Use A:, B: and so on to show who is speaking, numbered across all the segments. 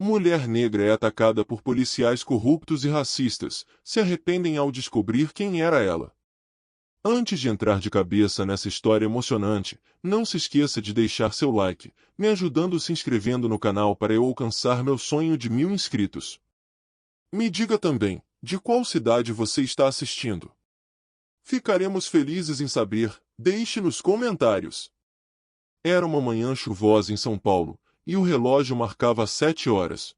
A: Mulher negra é atacada por policiais corruptos e racistas, se arrependem ao descobrir quem era ela. Antes de entrar de cabeça nessa história emocionante, não se esqueça de deixar seu like, me ajudando se inscrevendo no canal para eu alcançar meu sonho de 1000 inscritos. Me diga também, de qual cidade você está assistindo? Ficaremos felizes em saber, deixe nos comentários. Era uma manhã chuvosa em São Paulo, e o relógio marcava 7 horas.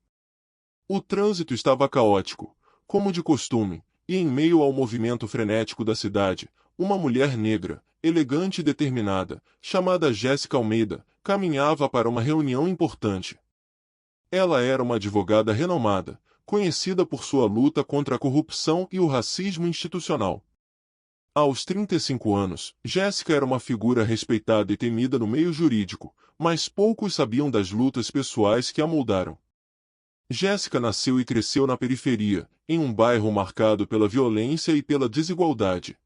A: O trânsito estava caótico, como de costume, e em meio ao movimento frenético da cidade, uma mulher negra, elegante e determinada, chamada Jéssica Almeida, caminhava para uma reunião importante. Ela era uma advogada renomada, conhecida por sua luta contra a corrupção e o racismo institucional. Aos 35 anos, Jéssica era uma figura respeitada e temida no meio jurídico, mas poucos sabiam das lutas pessoais que a moldaram. Jéssica nasceu e cresceu na periferia, em um bairro marcado pela violência e pela desigualdade.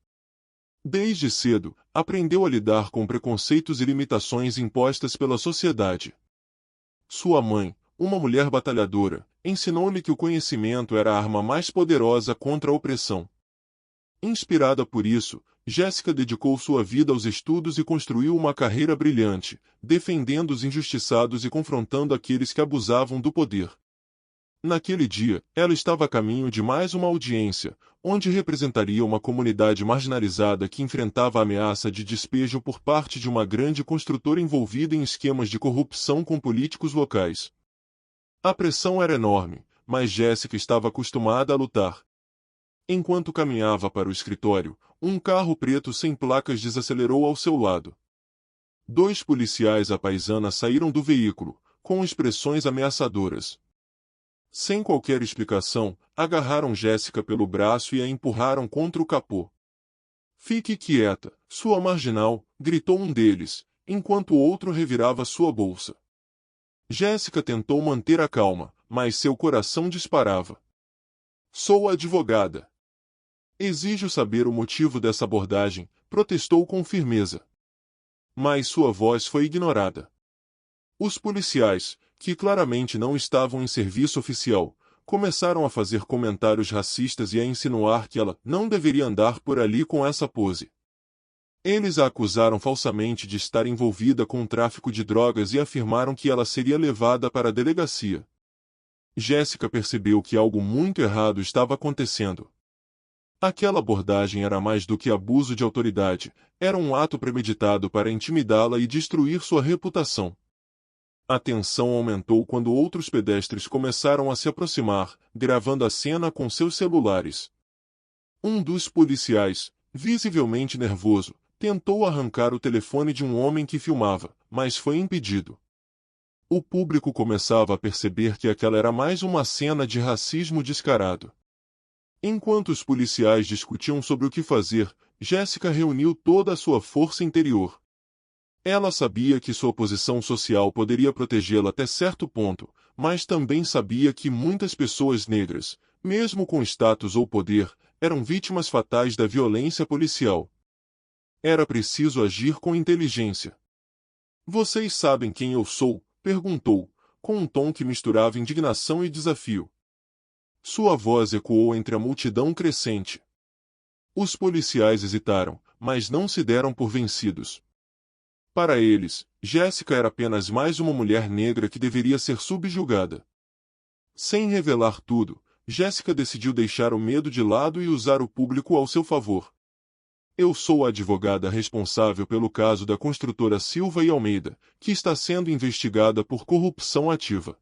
A: Desde cedo, aprendeu a lidar com preconceitos e limitações impostas pela sociedade. Sua mãe, uma mulher batalhadora, ensinou-lhe que o conhecimento era a arma mais poderosa contra a opressão. Inspirada por isso, Jéssica dedicou sua vida aos estudos e construiu uma carreira brilhante, defendendo os injustiçados e confrontando aqueles que abusavam do poder. Naquele dia, ela estava a caminho de mais uma audiência, onde representaria uma comunidade marginalizada que enfrentava a ameaça de despejo por parte de uma grande construtora envolvida em esquemas de corrupção com políticos locais. A pressão era enorme, mas Jéssica estava acostumada a lutar. Enquanto caminhava para o escritório, um carro preto sem placas desacelerou ao seu lado. 2 policiais à paisana saíram do veículo, com expressões ameaçadoras. Sem qualquer explicação, agarraram Jéssica pelo braço e a empurraram contra o capô. "Fique quieta, sua marginal", gritou um deles, enquanto o outro revirava sua bolsa. Jéssica tentou manter a calma, mas seu coração disparava. "Sou advogada. Exijo saber o motivo dessa abordagem", protestou com firmeza. Mas sua voz foi ignorada. Os policiais, que claramente não estavam em serviço oficial, começaram a fazer comentários racistas e a insinuar que ela não deveria andar por ali com essa pose. Eles a acusaram falsamente de estar envolvida com o tráfico de drogas e afirmaram que ela seria levada para a delegacia. Jéssica percebeu que algo muito errado estava acontecendo. Aquela abordagem era mais do que abuso de autoridade, era um ato premeditado para intimidá-la e destruir sua reputação. A tensão aumentou quando outros pedestres começaram a se aproximar, gravando a cena com seus celulares. Um dos policiais, visivelmente nervoso, tentou arrancar o telefone de um homem que filmava, mas foi impedido. O público começava a perceber que aquela era mais uma cena de racismo descarado. Enquanto os policiais discutiam sobre o que fazer, Jéssica reuniu toda a sua força interior. Ela sabia que sua posição social poderia protegê-la até certo ponto, mas também sabia que muitas pessoas negras, mesmo com status ou poder, eram vítimas fatais da violência policial. Era preciso agir com inteligência. "Vocês sabem quem eu sou?", perguntou, com um tom que misturava indignação e desafio. Sua voz ecoou entre a multidão crescente. Os policiais hesitaram, mas não se deram por vencidos. Para eles, Jéssica era apenas mais uma mulher negra que deveria ser subjugada. Sem revelar tudo, Jéssica decidiu deixar o medo de lado e usar o público ao seu favor. "Eu sou a advogada responsável pelo caso da construtora Silva e Almeida, que está sendo investigada por corrupção ativa.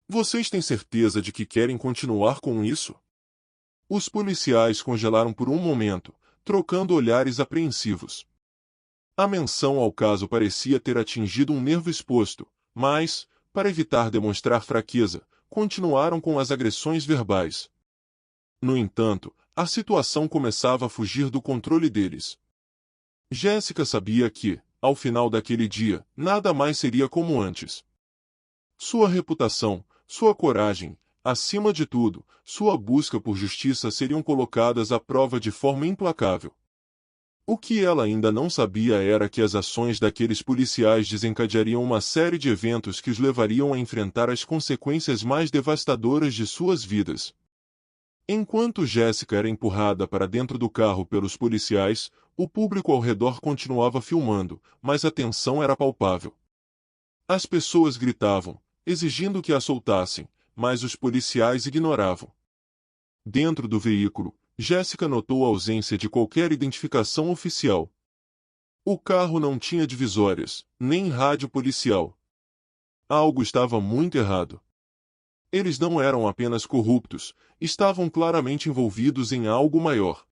A: Vocês têm certeza de que querem continuar com isso?" Os policiais congelaram por um momento, trocando olhares apreensivos. A menção ao caso parecia ter atingido um nervo exposto, mas, para evitar demonstrar fraqueza, continuaram com as agressões verbais. No entanto, a situação começava a fugir do controle deles. Jéssica sabia que, ao final daquele dia, nada mais seria como antes. Sua reputação, sua coragem, acima de tudo, sua busca por justiça seriam colocadas à prova de forma implacável. O que ela ainda não sabia era que as ações daqueles policiais desencadeariam uma série de eventos que os levariam a enfrentar as consequências mais devastadoras de suas vidas. Enquanto Jéssica era empurrada para dentro do carro pelos policiais, o público ao redor continuava filmando, mas a tensão era palpável. As pessoas gritavam, exigindo que a soltassem, mas os policiais ignoravam. Dentro do veículo, Jéssica notou a ausência de qualquer identificação oficial. O carro não tinha divisórias, nem rádio policial. Algo estava muito errado. Eles não eram apenas corruptos, estavam claramente envolvidos em algo maior.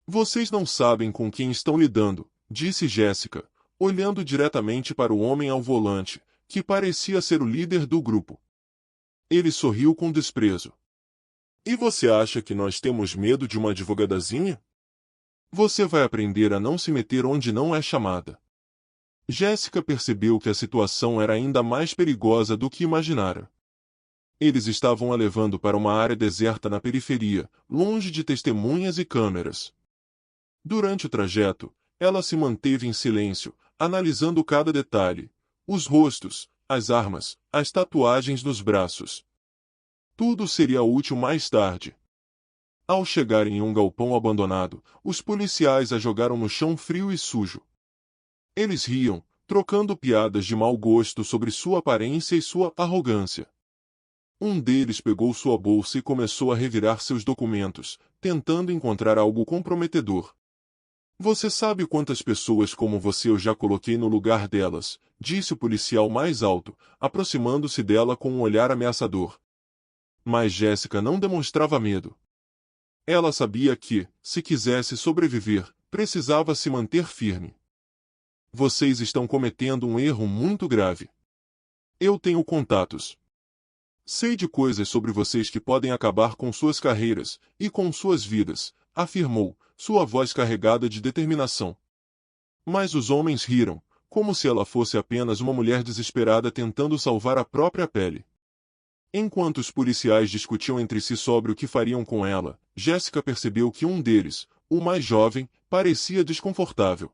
A: Vocês não sabem com quem estão lidando, disse Jéssica, olhando diretamente para o homem ao volante, que parecia ser o líder do grupo. Ele sorriu com desprezo. E você acha que nós temos medo de uma advogadazinha? Você vai aprender a não se meter onde não é chamada. Jéssica percebeu que a situação era ainda mais perigosa do que imaginara. Eles estavam a levando para uma área deserta na periferia, longe de testemunhas e câmeras. Durante o trajeto, ela se manteve em silêncio, analisando cada detalhe: os rostos, as armas, as tatuagens nos braços. Tudo seria útil mais tarde. Ao chegarem em um galpão abandonado, os policiais a jogaram no chão frio e sujo. Eles riam, trocando piadas de mau gosto sobre sua aparência e sua arrogância. Um deles pegou sua bolsa e começou a revirar seus documentos, tentando encontrar algo comprometedor. Você sabe quantas pessoas como você eu já coloquei no lugar delas, disse o policial mais alto, aproximando-se dela com um olhar ameaçador. Mas Jéssica não demonstrava medo. Ela sabia que, se quisesse sobreviver, precisava se manter firme. Vocês estão cometendo um erro muito grave. Eu tenho contatos. Sei de coisas sobre vocês que podem acabar com suas carreiras, e com suas vidas, afirmou, sua voz carregada de determinação. Mas os homens riram, como se ela fosse apenas uma mulher desesperada tentando salvar a própria pele. Enquanto os policiais discutiam entre si sobre o que fariam com ela, Jéssica percebeu que um deles, o mais jovem, parecia desconfortável.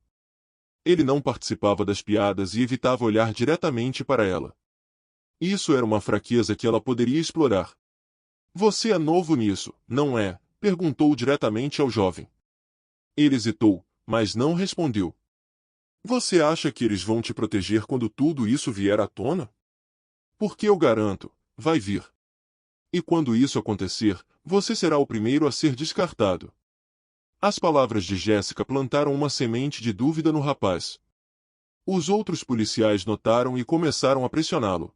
A: Ele não participava das piadas e evitava olhar diretamente para ela. Isso era uma fraqueza que ela poderia explorar. Você é novo nisso, não é? Perguntou diretamente ao jovem. Ele hesitou, mas não respondeu. Você acha que eles vão te proteger quando tudo isso vier à tona? Porque eu garanto, vai vir. E quando isso acontecer, você será o primeiro a ser descartado. As palavras de Jéssica plantaram uma semente de dúvida no rapaz. Os outros policiais notaram e começaram a pressioná-lo.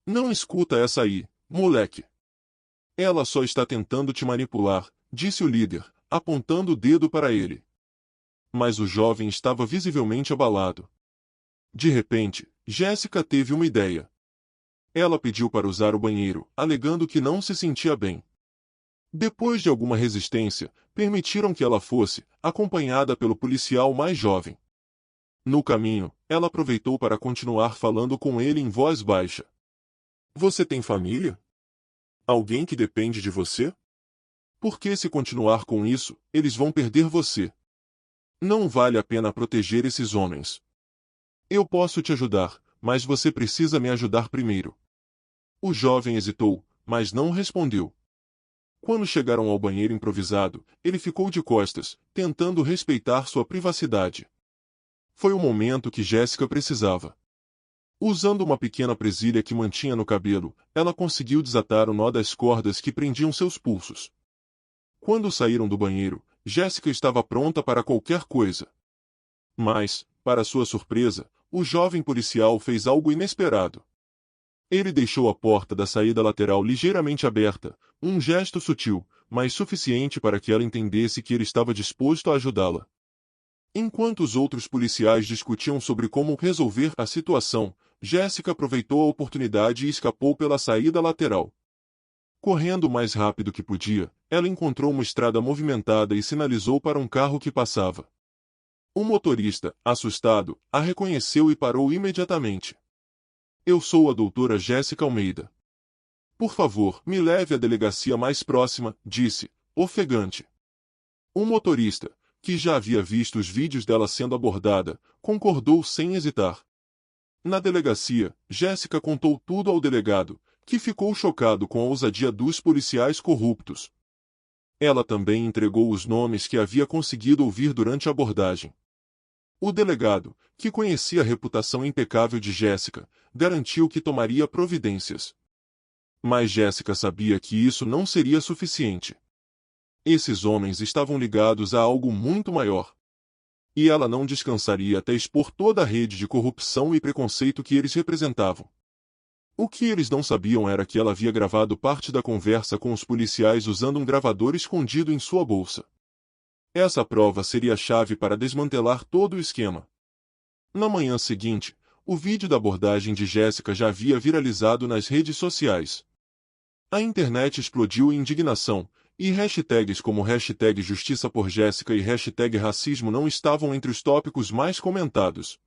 A: Não escuta essa aí, moleque. Ela só está tentando te manipular, disse o líder, apontando o dedo para ele. Mas o jovem estava visivelmente abalado. De repente, Jéssica teve uma ideia. Ela pediu para usar o banheiro, alegando que não se sentia bem. Depois de alguma resistência, permitiram que ela fosse, acompanhada pelo policial mais jovem. No caminho, ela aproveitou para continuar falando com ele em voz baixa. Você tem família? Alguém que depende de você? Porque se continuar com isso, eles vão perder você. Não vale a pena proteger esses homens. Eu posso te ajudar, mas você precisa me ajudar primeiro. O jovem hesitou, mas não respondeu. Quando chegaram ao banheiro improvisado, ele ficou de costas, tentando respeitar sua privacidade. Foi o momento que Jéssica precisava. Usando uma pequena presilha que mantinha no cabelo, ela conseguiu desatar o nó das cordas que prendiam seus pulsos. Quando saíram do banheiro, Jéssica estava pronta para qualquer coisa. Mas, para sua surpresa, o jovem policial fez algo inesperado. Ele deixou a porta da saída lateral ligeiramente aberta, um gesto sutil, mas suficiente para que ela entendesse que ele estava disposto a ajudá-la. Enquanto os outros policiais discutiam sobre como resolver a situação, Jéssica aproveitou a oportunidade e escapou pela saída lateral. Correndo o mais rápido que podia, ela encontrou uma estrada movimentada e sinalizou para um carro que passava. O motorista, assustado, a reconheceu e parou imediatamente. Eu sou a doutora Jéssica Almeida. Por favor, me leve à delegacia mais próxima, disse, ofegante. O motorista, que já havia visto os vídeos dela sendo abordada, concordou sem hesitar. Na delegacia, Jéssica contou tudo ao delegado, que ficou chocado com a ousadia dos policiais corruptos. Ela também entregou os nomes que havia conseguido ouvir durante a abordagem. O delegado, que conhecia a reputação impecável de Jéssica, garantiu que tomaria providências. Mas Jéssica sabia que isso não seria suficiente. Esses homens estavam ligados a algo muito maior. E ela não descansaria até expor toda a rede de corrupção e preconceito que eles representavam. O que eles não sabiam era que ela havia gravado parte da conversa com os policiais usando um gravador escondido em sua bolsa. Essa prova seria a chave para desmantelar todo o esquema. Na manhã seguinte, o vídeo da abordagem de Jéssica já havia viralizado nas redes sociais. A internet explodiu em indignação, e hashtags como hashtag Justiça por Jéssica e hashtag Racismo não estavam entre os tópicos mais comentados.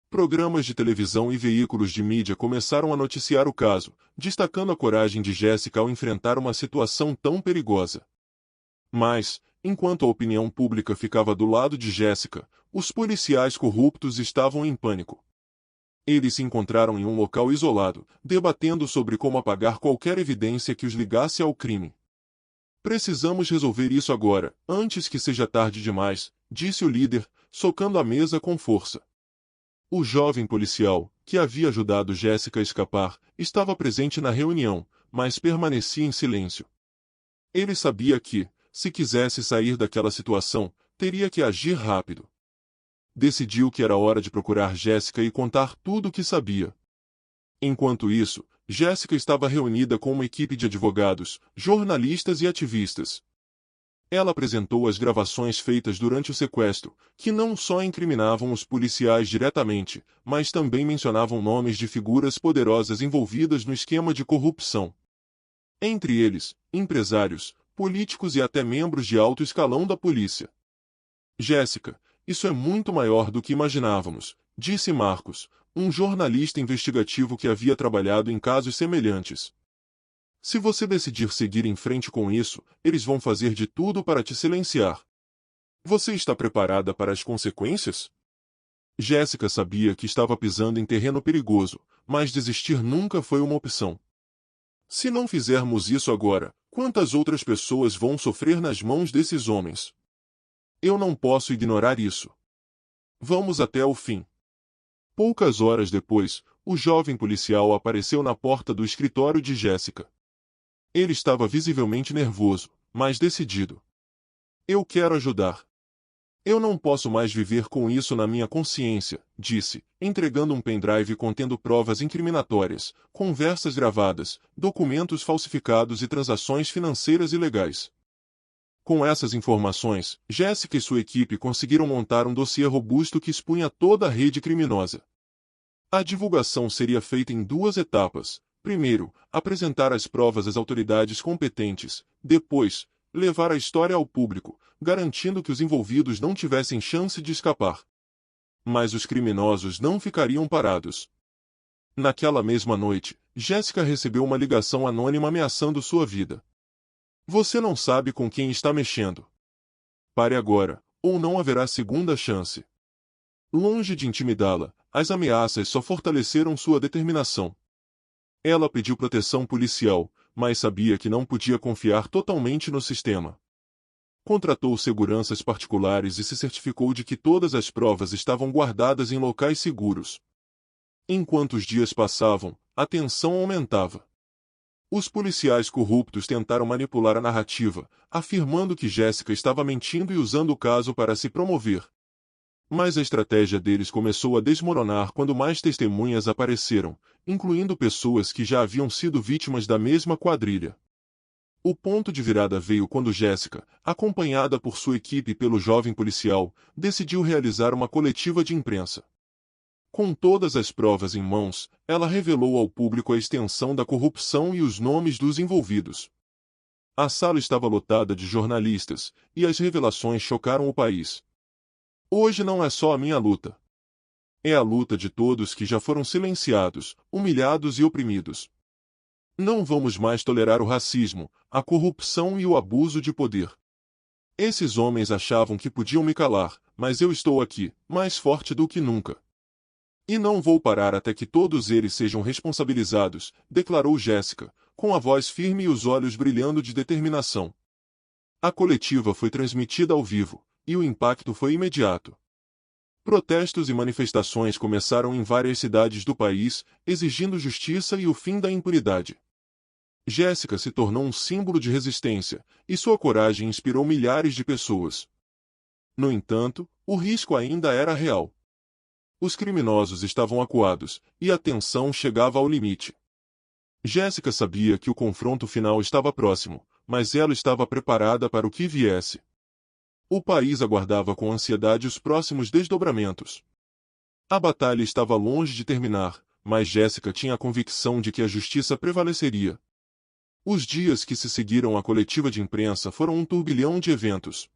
A: Programas de televisão e veículos de mídia começaram a noticiar o caso, destacando a coragem de Jéssica ao enfrentar uma situação tão perigosa. Mas, enquanto a opinião pública ficava do lado de Jéssica, os policiais corruptos estavam em pânico. Eles se encontraram em um local isolado, debatendo sobre como apagar qualquer evidência que os ligasse ao crime. Precisamos resolver isso agora, antes que seja tarde demais, disse o líder, socando a mesa com força. O jovem policial, que havia ajudado Jéssica a escapar, estava presente na reunião, mas permanecia em silêncio. Ele sabia que, se quisesse sair daquela situação, teria que agir rápido. Decidiu que era hora de procurar Jéssica e contar tudo o que sabia. Enquanto isso, Jéssica estava reunida com uma equipe de advogados, jornalistas e ativistas. Ela apresentou as gravações feitas durante o sequestro, que não só incriminavam os policiais diretamente, mas também mencionavam nomes de figuras poderosas envolvidas no esquema de corrupção. Entre eles, empresários, políticos e até membros de alto escalão da polícia. Jéssica, isso é muito maior do que imaginávamos, disse Marcos, um jornalista investigativo que havia trabalhado em casos semelhantes. Se você decidir seguir em frente com isso, eles vão fazer de tudo para te silenciar. Você está preparada para as consequências? Jéssica sabia que estava pisando em terreno perigoso, mas desistir nunca foi uma opção. Se não fizermos isso agora, quantas outras pessoas vão sofrer nas mãos desses homens? Eu não posso ignorar isso. Vamos até o fim. Poucas horas depois, o jovem policial apareceu na porta do escritório de Jéssica. Ele estava visivelmente nervoso, mas decidido. Eu quero ajudar. Eu não posso mais viver com isso na minha consciência, disse, entregando um pendrive contendo provas incriminatórias, conversas gravadas, documentos falsificados e transações financeiras ilegais. Com essas informações, Jéssica e sua equipe conseguiram montar um dossiê robusto que expunha toda a rede criminosa. A divulgação seria feita em 2 etapas. Primeiro, apresentar as provas às autoridades competentes. Depois, levar a história ao público, garantindo que os envolvidos não tivessem chance de escapar. Mas os criminosos não ficariam parados. Naquela mesma noite, Jéssica recebeu uma ligação anônima ameaçando sua vida. Você não sabe com quem está mexendo. Pare agora, ou não haverá segunda chance. Longe de intimidá-la, as ameaças só fortaleceram sua determinação. Ela pediu proteção policial, mas sabia que não podia confiar totalmente no sistema. Contratou seguranças particulares e se certificou de que todas as provas estavam guardadas em locais seguros. Enquanto os dias passavam, a tensão aumentava. Os policiais corruptos tentaram manipular a narrativa, afirmando que Jéssica estava mentindo e usando o caso para se promover. Mas a estratégia deles começou a desmoronar quando mais testemunhas apareceram, incluindo pessoas que já haviam sido vítimas da mesma quadrilha. O ponto de virada veio quando Jéssica, acompanhada por sua equipe e pelo jovem policial, decidiu realizar uma coletiva de imprensa. Com todas as provas em mãos, ela revelou ao público a extensão da corrupção e os nomes dos envolvidos. A sala estava lotada de jornalistas, e as revelações chocaram o país. Hoje não é só a minha luta. É a luta de todos que já foram silenciados, humilhados e oprimidos. Não vamos mais tolerar o racismo, a corrupção e o abuso de poder. Esses homens achavam que podiam me calar, mas eu estou aqui, mais forte do que nunca. E não vou parar até que todos eles sejam responsabilizados, declarou Jéssica, com a voz firme e os olhos brilhando de determinação. A coletiva foi transmitida ao vivo, e o impacto foi imediato. Protestos e manifestações começaram em várias cidades do país, exigindo justiça e o fim da impunidade. Jéssica se tornou um símbolo de resistência, e sua coragem inspirou milhares de pessoas. No entanto, o risco ainda era real. Os criminosos estavam acuados, e a tensão chegava ao limite. Jéssica sabia que o confronto final estava próximo, mas ela estava preparada para o que viesse. O país aguardava com ansiedade os próximos desdobramentos. A batalha estava longe de terminar, mas Jéssica tinha a convicção de que a justiça prevaleceria. Os dias que se seguiram à coletiva de imprensa foram um turbilhão de eventos.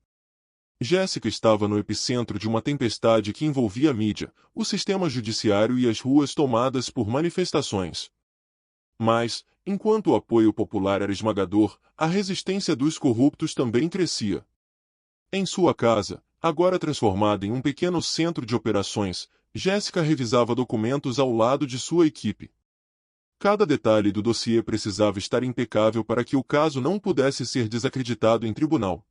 A: Jéssica estava no epicentro de uma tempestade que envolvia a mídia, o sistema judiciário e as ruas tomadas por manifestações. Mas, enquanto o apoio popular era esmagador, a resistência dos corruptos também crescia. Em sua casa, agora transformada em um pequeno centro de operações, Jéssica revisava documentos ao lado de sua equipe. Cada detalhe do dossiê precisava estar impecável para que o caso não pudesse ser desacreditado em tribunal.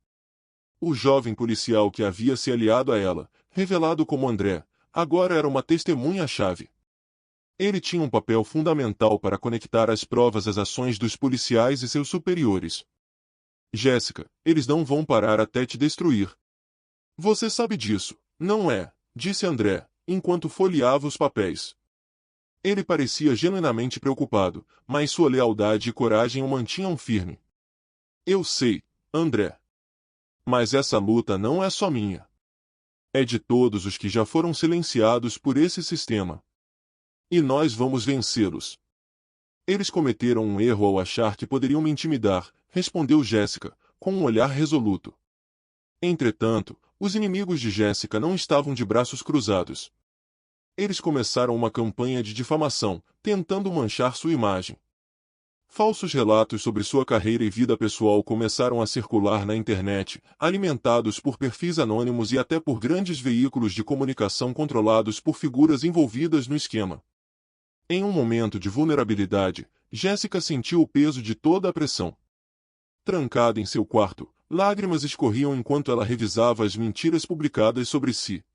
A: O jovem policial que havia se aliado a ela, revelado como André, agora era uma testemunha-chave. Ele tinha um papel fundamental para conectar as provas às ações dos policiais e seus superiores. Jéssica, eles não vão parar até te destruir. Você sabe disso, não é? Disse André, enquanto folheava os papéis. Ele parecia genuinamente preocupado, mas sua lealdade e coragem o mantinham firme. Eu sei, André. Mas essa luta não é só minha. É de todos os que já foram silenciados por esse sistema. E nós vamos vencê-los. Eles cometeram um erro ao achar que poderiam me intimidar, respondeu Jéssica, com um olhar resoluto. Entretanto, os inimigos de Jéssica não estavam de braços cruzados. Eles começaram uma campanha de difamação, tentando manchar sua imagem. Falsos relatos sobre sua carreira e vida pessoal começaram a circular na internet, alimentados por perfis anônimos e até por grandes veículos de comunicação controlados por figuras envolvidas no esquema. Em um momento de vulnerabilidade, Jéssica sentiu o peso de toda a pressão. Trancada em seu quarto, lágrimas escorriam enquanto ela revisava as mentiras publicadas sobre si.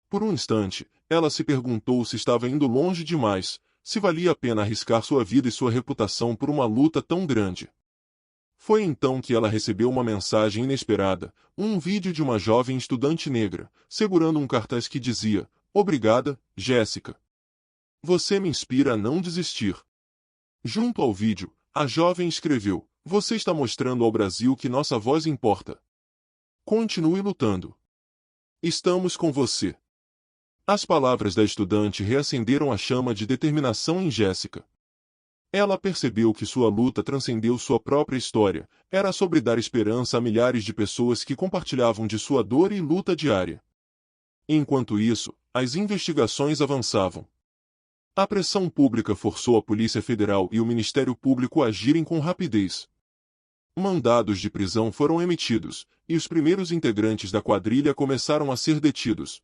A: Por um instante, ela se perguntou se estava indo longe demais, se valia a pena arriscar sua vida e sua reputação por uma luta tão grande. Foi então que ela recebeu uma mensagem inesperada, um vídeo de uma jovem estudante negra, segurando um cartaz que dizia: "Obrigada, Jéssica. Você me inspira a não desistir." Junto ao vídeo, a jovem escreveu: "Você está mostrando ao Brasil que nossa voz importa. Continue lutando. Estamos com você." As palavras da estudante reacenderam a chama de determinação em Jéssica. Ela percebeu que sua luta transcendeu sua própria história, era sobre dar esperança a milhares de pessoas que compartilhavam de sua dor e luta diária. Enquanto isso, as investigações avançavam. A pressão pública forçou a Polícia Federal e o Ministério Público a agirem com rapidez. Mandados de prisão foram emitidos, e os primeiros integrantes da quadrilha começaram a ser detidos.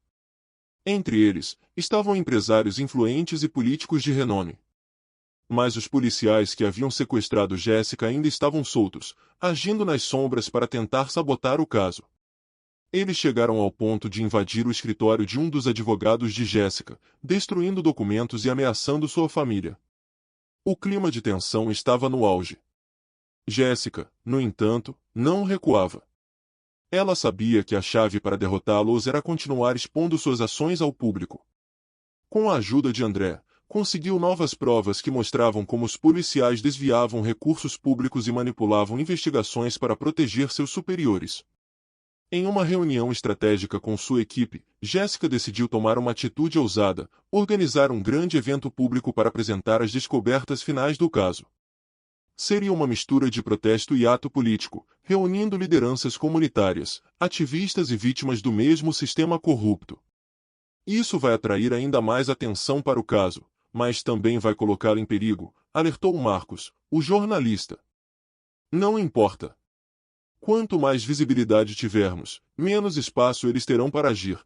A: Entre eles, estavam empresários influentes e políticos de renome. Mas os policiais que haviam sequestrado Jéssica ainda estavam soltos, agindo nas sombras para tentar sabotar o caso. Eles chegaram ao ponto de invadir o escritório de um dos advogados de Jéssica, destruindo documentos e ameaçando sua família. O clima de tensão estava no auge. Jéssica, no entanto, não recuava. Ela sabia que a chave para derrotá-los era continuar expondo suas ações ao público. Com a ajuda de André, conseguiu novas provas que mostravam como os policiais desviavam recursos públicos e manipulavam investigações para proteger seus superiores. Em uma reunião estratégica com sua equipe, Jéssica decidiu tomar uma atitude ousada, organizar um grande evento público para apresentar as descobertas finais do caso. Seria uma mistura de protesto e ato político, reunindo lideranças comunitárias, ativistas e vítimas do mesmo sistema corrupto. Isso vai atrair ainda mais atenção para o caso, mas também vai colocá-lo em perigo, alertou Marcos, o jornalista. Não importa. Quanto mais visibilidade tivermos, menos espaço eles terão para agir.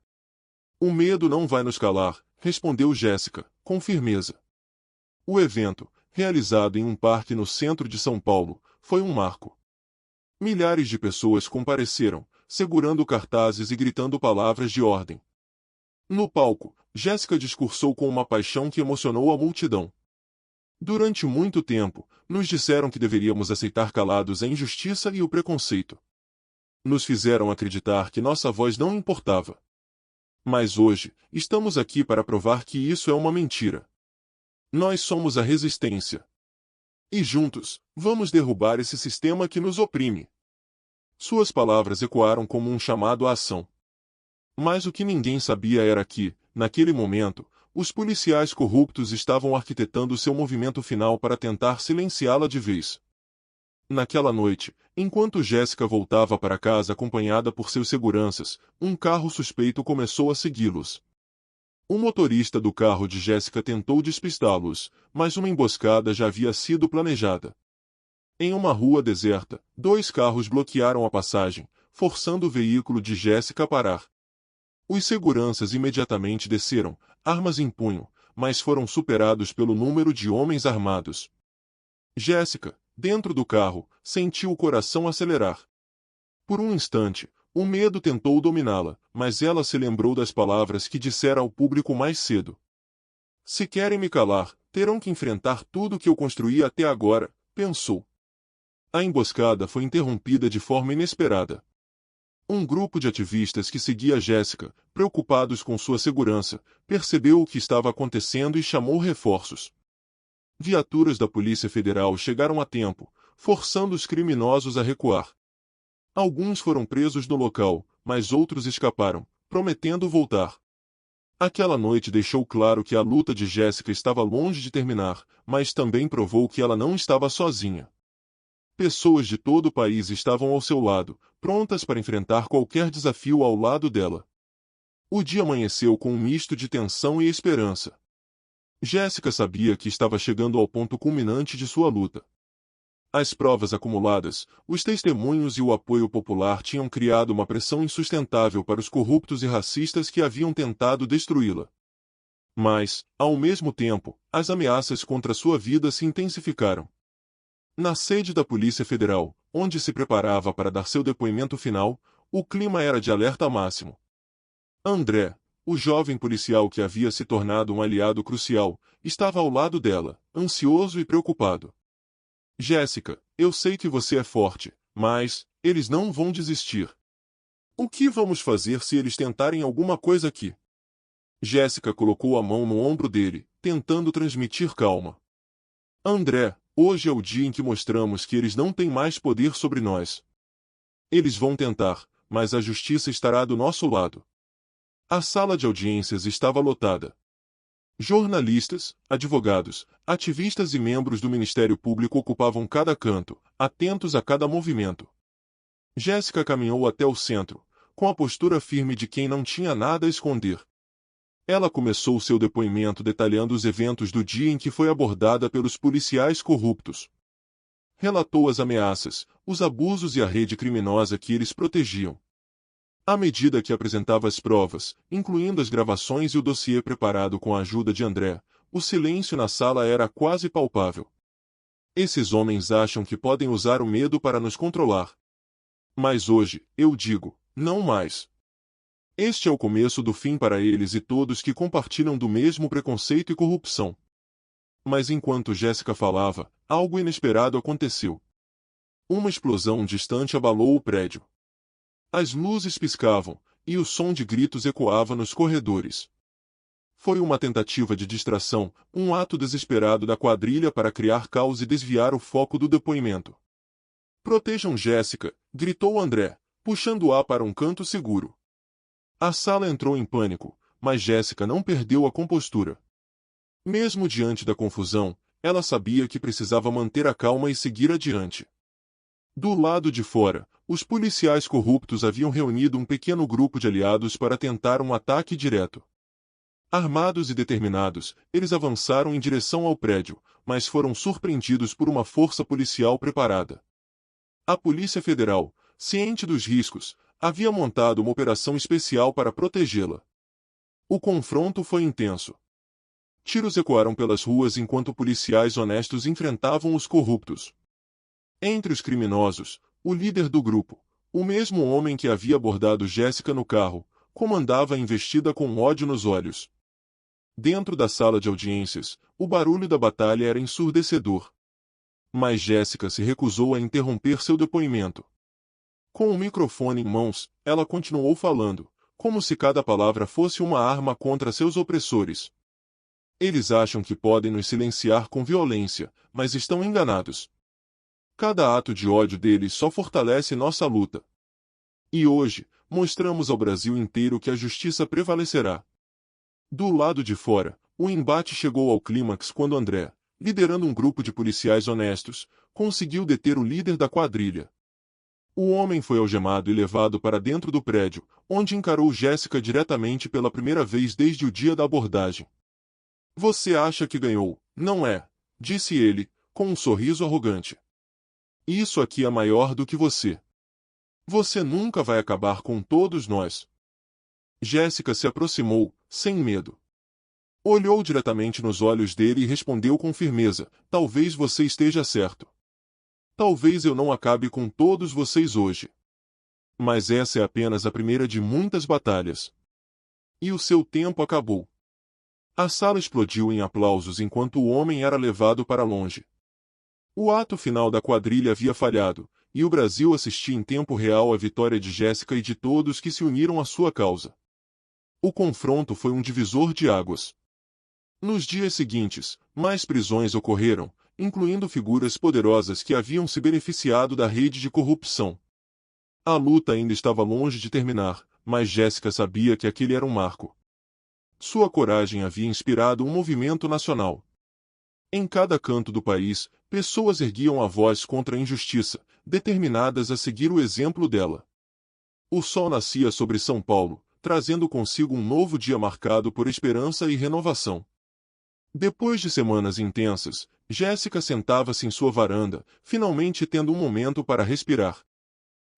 A: O medo não vai nos calar, respondeu Jéssica, com firmeza. O evento, realizado em um parque no centro de São Paulo, foi um marco. Milhares de pessoas compareceram, segurando cartazes e gritando palavras de ordem. No palco, Jéssica discursou com uma paixão que emocionou a multidão. Durante muito tempo, nos disseram que deveríamos aceitar calados a injustiça e o preconceito. Nos fizeram acreditar que nossa voz não importava. Mas hoje, estamos aqui para provar que isso é uma mentira. Nós somos a resistência. E juntos, vamos derrubar esse sistema que nos oprime. Suas palavras ecoaram como um chamado à ação. Mas o que ninguém sabia era que, naquele momento, os policiais corruptos estavam arquitetando seu movimento final para tentar silenciá-la de vez. Naquela noite, enquanto Jéssica voltava para casa acompanhada por seus seguranças, um carro suspeito começou a segui-los. O motorista do carro de Jéssica tentou despistá-los, mas uma emboscada já havia sido planejada. Em uma rua deserta, 2 carros bloquearam a passagem, forçando o veículo de Jéssica a parar. Os seguranças imediatamente desceram, armas em punho, mas foram superados pelo número de homens armados. Jéssica, dentro do carro, sentiu o coração acelerar. Por um instante, o medo tentou dominá-la, mas ela se lembrou das palavras que dissera ao público mais cedo. Se querem me calar, terão que enfrentar tudo que eu construí até agora, pensou. A emboscada foi interrompida de forma inesperada. Um grupo de ativistas que seguia Jéssica, preocupados com sua segurança, percebeu o que estava acontecendo e chamou reforços. Viaturas da Polícia Federal chegaram a tempo, forçando os criminosos a recuar. Alguns foram presos no local, mas outros escaparam, prometendo voltar. Aquela noite deixou claro que a luta de Jéssica estava longe de terminar, mas também provou que ela não estava sozinha. Pessoas de todo o país estavam ao seu lado, prontas para enfrentar qualquer desafio ao lado dela. O dia amanheceu com um misto de tensão e esperança. Jéssica sabia que estava chegando ao ponto culminante de sua luta. As provas acumuladas, os testemunhos e o apoio popular tinham criado uma pressão insustentável para os corruptos e racistas que haviam tentado destruí-la. Mas, ao mesmo tempo, as ameaças contra sua vida se intensificaram. Na sede da Polícia Federal, onde se preparava para dar seu depoimento final, o clima era de alerta máximo. André, o jovem policial que havia se tornado um aliado crucial, estava ao lado dela, ansioso e preocupado. Jéssica, eu sei que você é forte, mas eles não vão desistir. O que vamos fazer se eles tentarem alguma coisa aqui? Jéssica colocou a mão no ombro dele, tentando transmitir calma. André, hoje é o dia em que mostramos que eles não têm mais poder sobre nós. Eles vão tentar, mas a justiça estará do nosso lado. A sala de audiências estava lotada. Jornalistas, advogados, ativistas e membros do Ministério Público ocupavam cada canto, atentos a cada movimento. Jéssica caminhou até o centro, com a postura firme de quem não tinha nada a esconder. Ela começou seu depoimento detalhando os eventos do dia em que foi abordada pelos policiais corruptos. Relatou as ameaças, os abusos e a rede criminosa que eles protegiam. À medida que apresentava as provas, incluindo as gravações e o dossiê preparado com a ajuda de André, o silêncio na sala era quase palpável. Esses homens acham que podem usar o medo para nos controlar. Mas hoje, eu digo, não mais. Este é o começo do fim para eles e todos que compartilham do mesmo preconceito e corrupção. Mas enquanto Jéssica falava, algo inesperado aconteceu. Uma explosão distante abalou o prédio. As luzes piscavam, e o som de gritos ecoava nos corredores. Foi uma tentativa de distração, um ato desesperado da quadrilha para criar caos e desviar o foco do depoimento. Protejam Jéssica, gritou André, puxando-a para um canto seguro. A sala entrou em pânico, mas Jéssica não perdeu a compostura. Mesmo diante da confusão, ela sabia que precisava manter a calma e seguir adiante. Do lado de fora, os policiais corruptos haviam reunido um pequeno grupo de aliados para tentar um ataque direto. Armados e determinados, eles avançaram em direção ao prédio, mas foram surpreendidos por uma força policial preparada. A Polícia Federal, ciente dos riscos, havia montado uma operação especial para protegê-la. O confronto foi intenso. Tiros ecoaram pelas ruas enquanto policiais honestos enfrentavam os corruptos. Entre os criminosos, o líder do grupo, o mesmo homem que havia abordado Jéssica no carro, comandava a investida com ódio nos olhos. Dentro da sala de audiências, o barulho da batalha era ensurdecedor. Mas Jéssica se recusou a interromper seu depoimento. Com o microfone em mãos, ela continuou falando, como se cada palavra fosse uma arma contra seus opressores. Eles acham que podem nos silenciar com violência, mas estão enganados. Cada ato de ódio deles só fortalece nossa luta. E hoje, mostramos ao Brasil inteiro que a justiça prevalecerá. Do lado de fora, o embate chegou ao clímax quando André, liderando um grupo de policiais honestos, conseguiu deter o líder da quadrilha. O homem foi algemado e levado para dentro do prédio, onde encarou Jéssica diretamente pela primeira vez desde o dia da abordagem. "Você acha que ganhou, não é?", disse ele, com um sorriso arrogante. "Isso aqui é maior do que você. Você nunca vai acabar com todos nós." Jéssica se aproximou, sem medo. Olhou diretamente nos olhos dele e respondeu com firmeza: "Talvez você esteja certo. Talvez eu não acabe com todos vocês hoje. Mas essa é apenas a primeira de muitas batalhas. E o seu tempo acabou." A sala explodiu em aplausos enquanto o homem era levado para longe. O ato final da quadrilha havia falhado, e o Brasil assistia em tempo real à vitória de Jéssica e de todos que se uniram à sua causa. O confronto foi um divisor de águas. Nos dias seguintes, mais prisões ocorreram, incluindo figuras poderosas que haviam se beneficiado da rede de corrupção. A luta ainda estava longe de terminar, mas Jéssica sabia que aquele era um marco. Sua coragem havia inspirado um movimento nacional. Em cada canto do país, pessoas erguiam a voz contra a injustiça, determinadas a seguir o exemplo dela. O sol nascia sobre São Paulo, trazendo consigo um novo dia marcado por esperança e renovação. Depois de semanas intensas, Jéssica sentava-se em sua varanda, finalmente tendo um momento para respirar.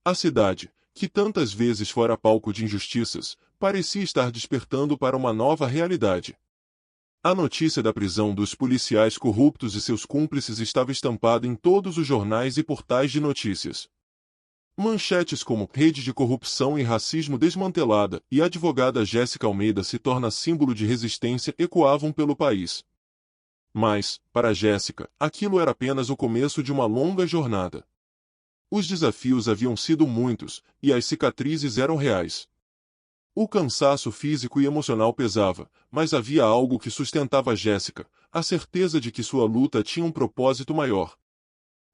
A: A cidade, que tantas vezes fora palco de injustiças, parecia estar despertando para uma nova realidade. A notícia da prisão dos policiais corruptos e seus cúmplices estava estampada em todos os jornais e portais de notícias. Manchetes como "Rede de corrupção e racismo desmantelada" e "Advogada Jéssica Almeida se torna símbolo de resistência" ecoavam pelo país. Mas, para Jéssica, aquilo era apenas o começo de uma longa jornada. Os desafios haviam sido muitos, e as cicatrizes eram reais. O cansaço físico e emocional pesava, mas havia algo que sustentava Jéssica, a certeza de que sua luta tinha um propósito maior.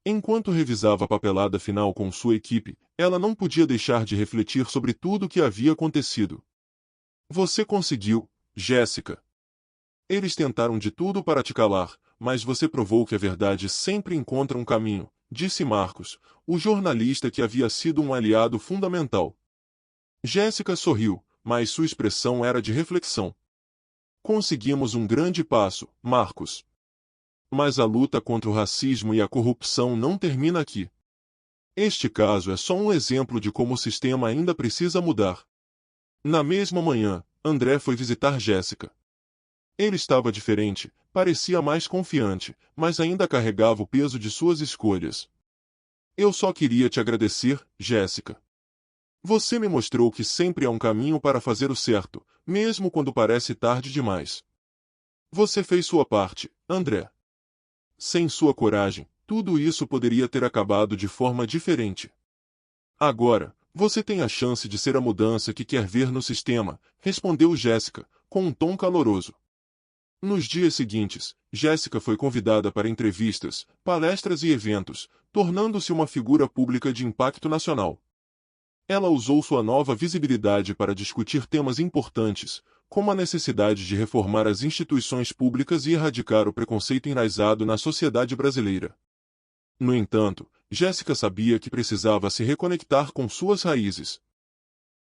A: Enquanto revisava a papelada final com sua equipe, ela não podia deixar de refletir sobre tudo o que havia acontecido. "Você conseguiu, Jéssica. Eles tentaram de tudo para te calar, mas você provou que a verdade sempre encontra um caminho", disse Marcos, o jornalista que havia sido um aliado fundamental. Jéssica sorriu, mas sua expressão era de reflexão. "Conseguimos um grande passo, Marcos. Mas a luta contra o racismo e a corrupção não termina aqui. Este caso é só um exemplo de como o sistema ainda precisa mudar." Na mesma manhã, André foi visitar Jéssica. Ele estava diferente, parecia mais confiante, mas ainda carregava o peso de suas escolhas. "Eu só queria te agradecer, Jéssica. Você me mostrou que sempre há um caminho para fazer o certo, mesmo quando parece tarde demais. Você fez sua parte, André. Sem sua coragem, tudo isso poderia ter acabado de forma diferente. Agora, você tem a chance de ser a mudança que quer ver no sistema", respondeu Jéssica, com um tom caloroso. Nos dias seguintes, Jéssica foi convidada para entrevistas, palestras e eventos, tornando-se uma figura pública de impacto nacional. Ela usou sua nova visibilidade para discutir temas importantes, como a necessidade de reformar as instituições públicas e erradicar o preconceito enraizado na sociedade brasileira. No entanto, Jéssica sabia que precisava se reconectar com suas raízes.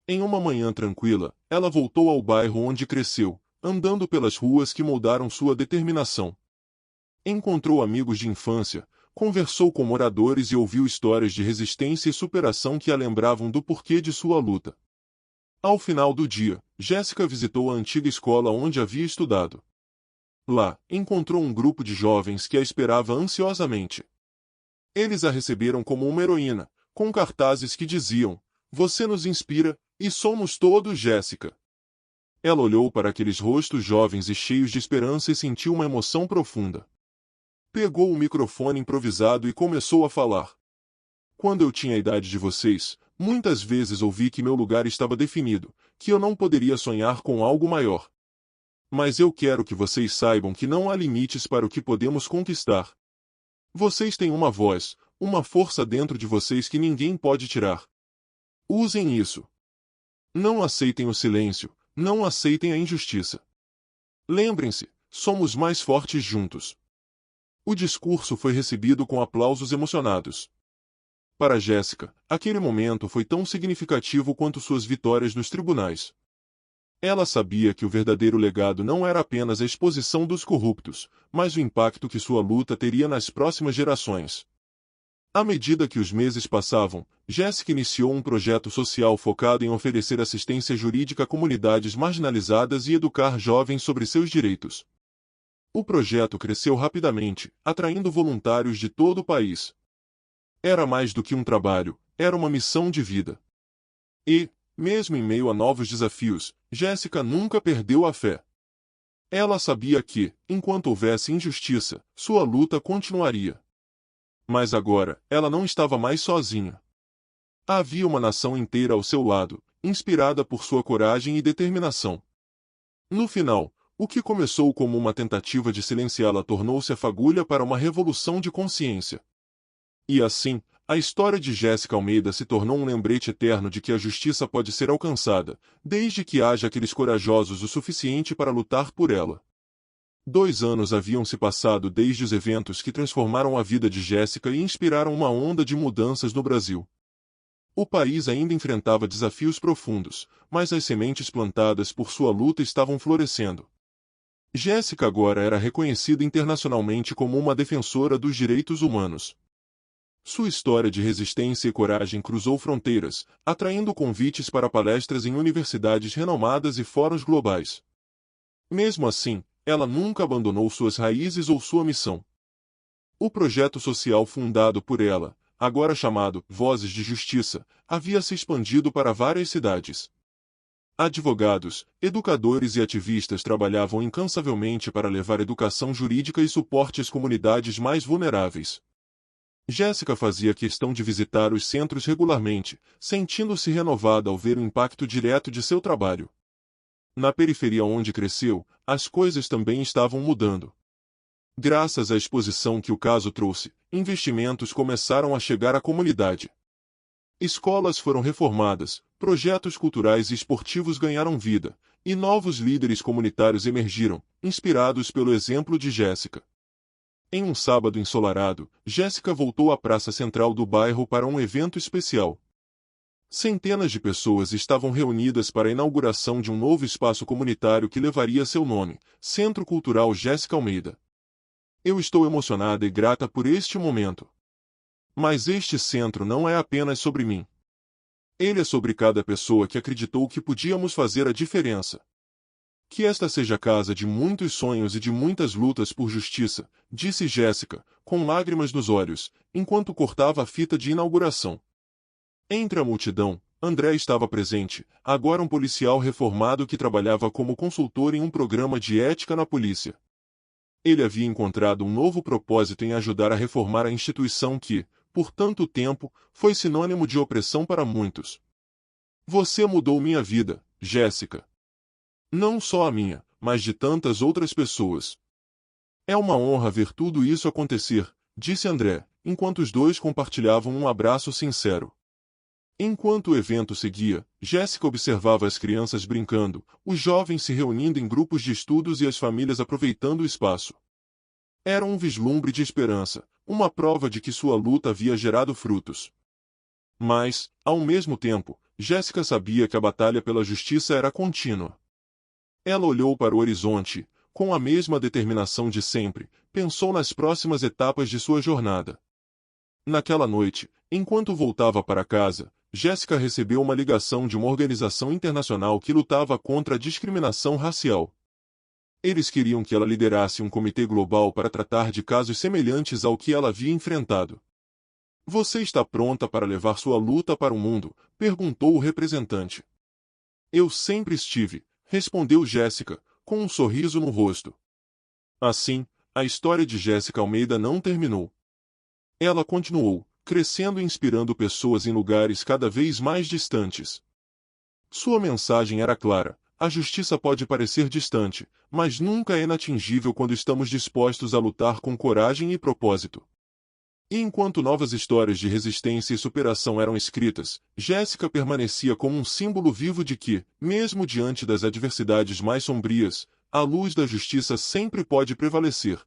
A: Em uma manhã tranquila, ela voltou ao bairro onde cresceu, andando pelas ruas que moldaram sua determinação. Encontrou amigos de infância, conversou com moradores e ouviu histórias de resistência e superação que a lembravam do porquê de sua luta. Ao final do dia, Jéssica visitou a antiga escola onde havia estudado. Lá, encontrou um grupo de jovens que a esperava ansiosamente. Eles a receberam como uma heroína, com cartazes que diziam: "Você nos inspira, e somos todos Jéssica." Ela olhou para aqueles rostos jovens e cheios de esperança e sentiu uma emoção profunda. Pegou o microfone improvisado e começou a falar. "Quando eu tinha a idade de vocês, muitas vezes ouvi que meu lugar estava definido, que eu não poderia sonhar com algo maior. Mas eu quero que vocês saibam que não há limites para o que podemos conquistar. Vocês têm uma voz, uma força dentro de vocês que ninguém pode tirar. Usem isso. Não aceitem o silêncio, não aceitem a injustiça. Lembrem-se, somos mais fortes juntos." O discurso foi recebido com aplausos emocionados. Para Jéssica, aquele momento foi tão significativo quanto suas vitórias nos tribunais. Ela sabia que o verdadeiro legado não era apenas a exposição dos corruptos, mas o impacto que sua luta teria nas próximas gerações. À medida que os meses passavam, Jéssica iniciou um projeto social focado em oferecer assistência jurídica a comunidades marginalizadas e educar jovens sobre seus direitos. O projeto cresceu rapidamente, atraindo voluntários de todo o país. Era mais do que um trabalho, era uma missão de vida. E, mesmo em meio a novos desafios, Jéssica nunca perdeu a fé. Ela sabia que, enquanto houvesse injustiça, sua luta continuaria. Mas agora, ela não estava mais sozinha. Havia uma nação inteira ao seu lado, inspirada por sua coragem e determinação. No final, o que começou como uma tentativa de silenciá-la tornou-se a fagulha para uma revolução de consciência. E assim, a história de Jéssica Almeida se tornou um lembrete eterno de que a justiça pode ser alcançada, desde que haja aqueles corajosos o suficiente para lutar por ela. 2 anos haviam se passado desde os eventos que transformaram a vida de Jéssica e inspiraram uma onda de mudanças no Brasil. O país ainda enfrentava desafios profundos, mas as sementes plantadas por sua luta estavam florescendo. Jéssica agora era reconhecida internacionalmente como uma defensora dos direitos humanos. Sua história de resistência e coragem cruzou fronteiras, atraindo convites para palestras em universidades renomadas e fóruns globais. Mesmo assim, ela nunca abandonou suas raízes ou sua missão. O projeto social fundado por ela, agora chamado Vozes de Justiça, havia se expandido para várias cidades. Advogados, educadores e ativistas trabalhavam incansavelmente para levar educação jurídica e suporte às comunidades mais vulneráveis. Jéssica fazia questão de visitar os centros regularmente, sentindo-se renovada ao ver o impacto direto de seu trabalho. Na periferia onde cresceu, as coisas também estavam mudando. Graças à exposição que o caso trouxe, investimentos começaram a chegar à comunidade. Escolas foram reformadas, projetos culturais e esportivos ganharam vida, e novos líderes comunitários emergiram, inspirados pelo exemplo de Jéssica. Em um sábado ensolarado, Jéssica voltou à praça central do bairro para um evento especial. Centenas de pessoas estavam reunidas para a inauguração de um novo espaço comunitário que levaria seu nome, Centro Cultural Jéssica Almeida. Eu estou emocionada e grata por este momento. Mas este centro não é apenas sobre mim. Ele é sobre cada pessoa que acreditou que podíamos fazer a diferença. Que esta seja a casa de muitos sonhos e de muitas lutas por justiça, disse Jéssica, com lágrimas nos olhos, enquanto cortava a fita de inauguração. Entre a multidão, André estava presente, agora um policial reformado que trabalhava como consultor em um programa de ética na polícia. Ele havia encontrado um novo propósito em ajudar a reformar a instituição que, por tanto tempo, foi sinônimo de opressão para muitos. Você mudou minha vida, Jéssica. Não só a minha, mas de tantas outras pessoas. É uma honra ver tudo isso acontecer, disse André, enquanto os dois compartilhavam um abraço sincero. Enquanto o evento seguia, Jéssica observava as crianças brincando, os jovens se reunindo em grupos de estudos e as famílias aproveitando o espaço. Era um vislumbre de esperança, uma prova de que sua luta havia gerado frutos. Mas, ao mesmo tempo, Jéssica sabia que a batalha pela justiça era contínua. Ela olhou para o horizonte, com a mesma determinação de sempre, pensou nas próximas etapas de sua jornada. Naquela noite, enquanto voltava para casa, Jéssica recebeu uma ligação de uma organização internacional que lutava contra a discriminação racial. Eles queriam que ela liderasse um comitê global para tratar de casos semelhantes ao que ela havia enfrentado. "Você está pronta para levar sua luta para o mundo?", perguntou o representante. "Eu sempre estive", respondeu Jéssica, com um sorriso no rosto. Assim, a história de Jéssica Almeida não terminou. Ela continuou, crescendo e inspirando pessoas em lugares cada vez mais distantes. Sua mensagem era clara: a justiça pode parecer distante, mas nunca é inatingível quando estamos dispostos a lutar com coragem e propósito. E enquanto novas histórias de resistência e superação eram escritas, Jéssica permanecia como um símbolo vivo de que, mesmo diante das adversidades mais sombrias, a luz da justiça sempre pode prevalecer.